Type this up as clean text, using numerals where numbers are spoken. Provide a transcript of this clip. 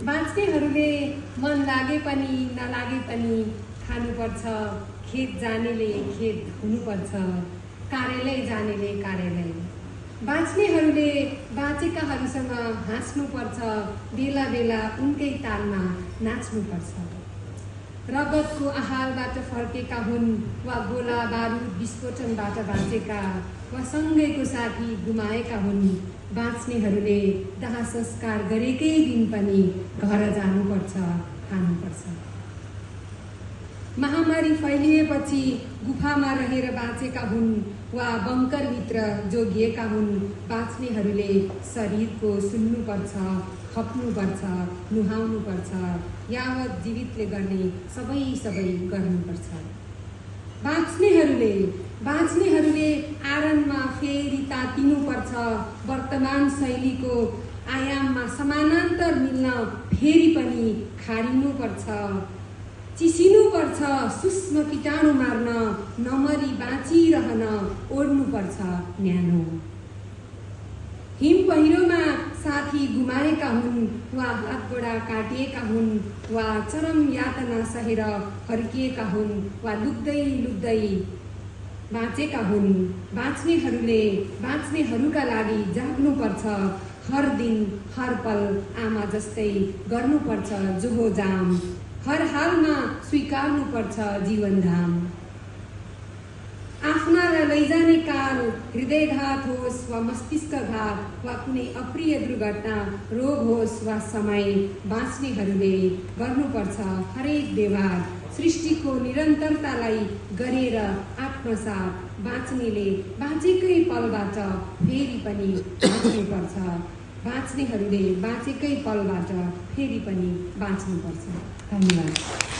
बाँच्नेहरूले मन लागे पनि नलागे पनि खानुपर्छ। खेत जानेले खेत हुनुपर्छ, कार्यालय जानेले कार्यालय। बाँच्नेहरूले बाँचेकाहरूसँग हाँस्नुपर्छ, बेला बेला उनकै तालमा नाच्नुपर्छ। रगतको आहालबाट फर्केका हुन् वा गोला बारुद विस्फोटनबाट बाँचेका वा सँगैको साथी गुमाएका हुन्, बाँच्नेहरूले दाह संस्कार गरेकै दिन पनि घर जानुपर्छ, खानुपर्छ। महामारी फैलिएपछि गुफामा रहेर बाँचेका हुन् वा बङ्करभित्र जोगिएका हुन्, बाँच्नेहरूले शरीरको सुन्नुपर्छ, खप्नुपर्छ, नुहाउनुपर्छ, यावत जीवितले गर्ने सबै गर्नुपर्छ। बाँच्नेहरूले आरनमा फेरि तातिनुपर्छ, वर्तमान शैलीको आयाममा समानान्तर मिल्न फेरि पनि खारिनुपर्छ, चिसिनुपर्छ, सूक्ष्म कीटाणु मार्न, नमरी बाँचिरहन ओड्नुपर्छ न्यानो। हिम पहिरोमा साथी गुमाएका हुन् वा हातगोडा काटिएका हुन् वा चरम यातना सहेर फर्किएका हुन् वा लुक्दै बाँचेका हुन्, बाँच्नेहरूका लागि जाग्नुपर्छ, हर दिन हर पल आमा जस्तै गर्नुपर्छ जोहोजाम, हर हालमा स्वीकार्नुपर्छ जीवनधाम। आफ्नालाई लैजाने काल, हृदयघात होस् वा मस्तिष्कघात वा कुनै अप्रिय दुर्घटना, रोग होस् वा समय, बाँच्नेहरूले गर्नुपर्छ हरेक व्यवहार सृष्टिको निरन्तरतालाई गरेर आत्मसात। बाँच्नेले बाँचेकै पलबाट फेरि पनि बाँच्नुपर्छ, बाँच्नेहरूले बाँचेकै पलबाट फेरि पनि बाँच्नुपर्छ। धन्यवाद।